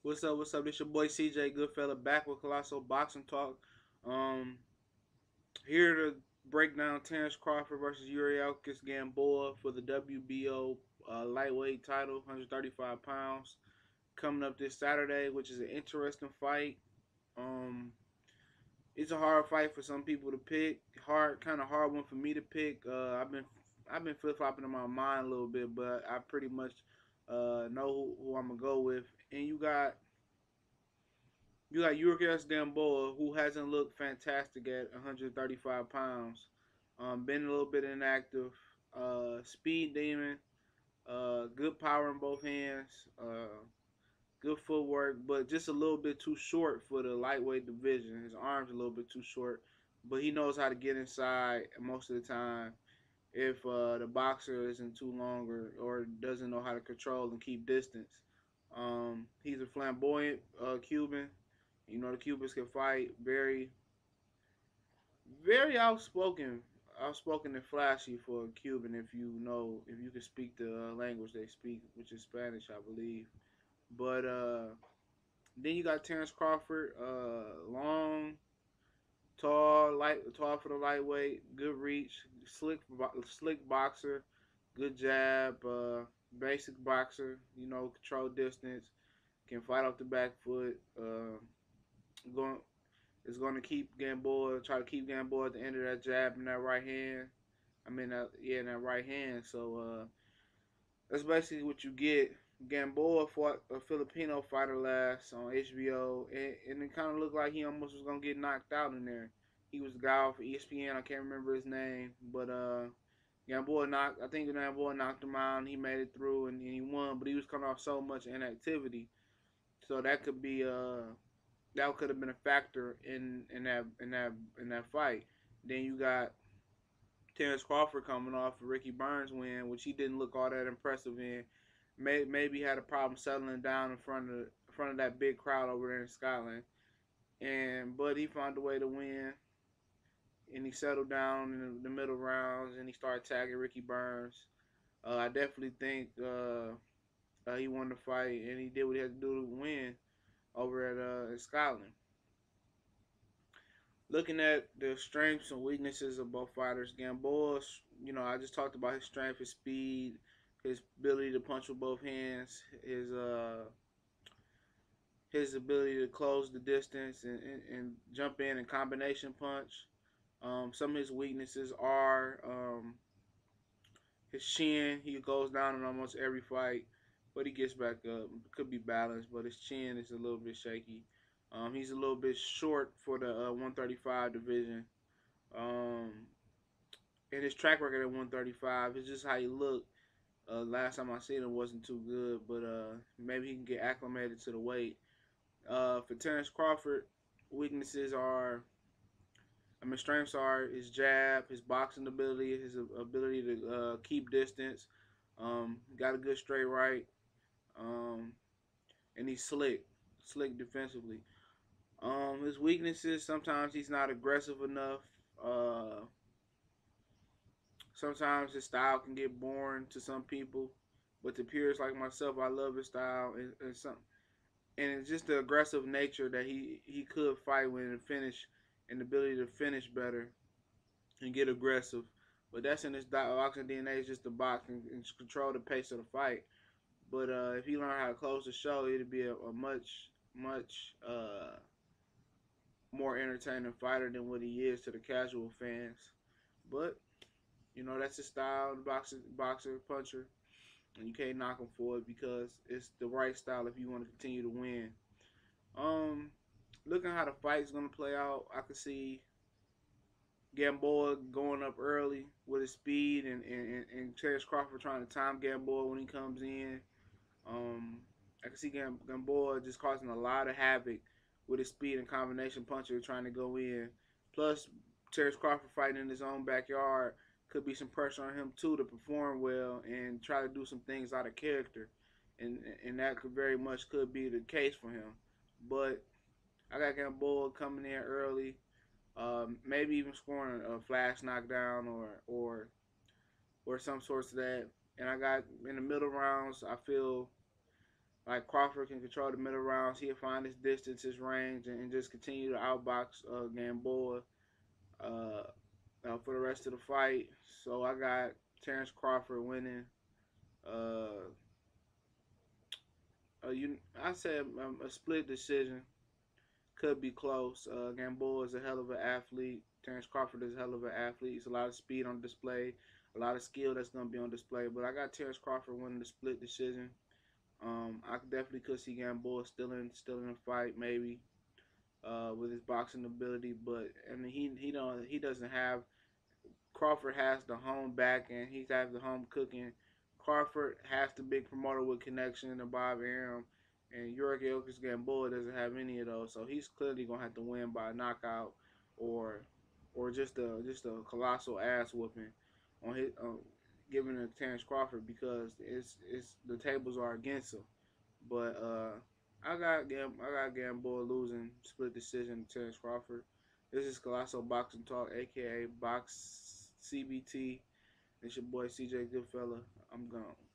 What's up? What's up? This your boy CJ Goodfella back with Colossal Boxing Talk. Um, Here to break down Terence Crawford versus Yuriorkis Gamboa for the WBO lightweight title, 135 pounds, coming up this Saturday, which is an interesting fight. Um, it's a hard fight for some people to pick. Kind of hard one for me to pick. I've been flip flopping in my mind a little bit, but I pretty much know who I'm gonna go with. And you got Yuriorkis Gamboa, who hasn't looked fantastic at 135 pounds. Been a little bit inactive. Speed demon. Good power in both hands. Good footwork, but just a little bit too short for the lightweight division. His arms a little bit too short, but he knows how to get inside most of the time. If the boxer isn't too long or doesn't know how to control and keep distance. He's a flamboyant Cuban. You know the Cubans can fight. Very, very outspoken and flashy for a Cuban. If you can speak the language they speak, which is Spanish, I believe. But then you got Terence Crawford, long, tall for the lightweight, good reach, slick boxer, good jab, basic boxer. Control distance, can fight off the back foot. Going is going to try to keep Gamboa at the end of that jab in that right hand. In that right hand. So that's basically what you get. Gamboa fought a Filipino fighter last on HBO, and it kind of looked like he almost was gonna get knocked out in there. He was the guy off of ESPN. I can't remember his name, but I think Gamboa knocked him out, and he made it through, and he won. But he was coming off so much inactivity, so that could have been a factor in that fight. Then you got Terence Crawford coming off a Ricky Burns win, which he didn't look all that impressive in. Maybe he had a problem settling down in front of that big crowd over there in Scotland, but he found a way to win, and he settled down in the middle rounds, and he started tagging Ricky Burns. I definitely think he won the fight, and he did what he had to do to win over at Scotland. Looking at the strengths and weaknesses of both fighters, Gamboa, I just talked about his strength, his speed, his ability to punch with both hands, his ability to close the distance and jump in and combination punch. Some of his weaknesses are his chin. He goes down in almost every fight, but he gets back up. Could be balanced, but his chin is a little bit shaky. He's a little bit short for the 135 division. Um, and his track record at 135 is just how he looked. Last time I seen him wasn't too good, but maybe he can get acclimated to the weight. For Terence Crawford, weaknesses are, strengths are his jab, his boxing ability, his ability to keep distance. Got a good straight right, um, and he's slick defensively. His weaknesses, sometimes he's not aggressive enough. Uh, Sometimes his style can get boring to some people, but to peers like myself, I love his style and it's just the aggressive nature that he could fight with and finish, and the ability to finish better and get aggressive. But that's in his boxing DNA, is just to box and control the pace of the fight. But if he learned how to close the show, it'd be a much more entertaining fighter than what he is to the casual fans. But that's his style, the boxer, puncher, and you can't knock him for it because it's the right style if you want to continue to win. Um, Looking how the fight's gonna play out, I can see Gamboa going up early with his speed, and Terence Crawford trying to time Gamboa when he comes in. Um, I can see Gamboa just causing a lot of havoc with his speed and combination puncher trying to go in. Plus, Terence Crawford fighting in his own backyard could be some pressure on him too to perform well and try to do some things out of character, and that could be the case for him. But I got Gamboa coming in early, maybe even scoring a flash knockdown or some sorts of that. And I got in the middle rounds, I feel Like Crawford can control the middle rounds. He'll find his distance, his range, and just continue to outbox Gamboa for the rest of the fight. So I got Terence Crawford winning. Uh, I said a split decision. Could be close. Gamboa is a hell of an athlete. Terence Crawford is a hell of an athlete. It's a lot of speed on display, a lot of skill that's going to be on display. But I got Terence Crawford winning the split decision. I definitely could see Gamboa still in the fight, maybe with his boxing ability. But I mean, he doesn't have. Crawford has the home back and he has the home cooking. Crawford has the big promoter with connection to Bob Arum, and Yuriorkis Gamboa doesn't have any of those. So he's clearly gonna have to win by a knockout or or just a colossal ass whooping on his giving it to Terence Crawford because it's the tables are against him. But I got Gamboa losing split decision to Terence Crawford. This is Colossal Boxing Talk, aka Box CBT. It's your boy CJ Goodfella. I'm gone.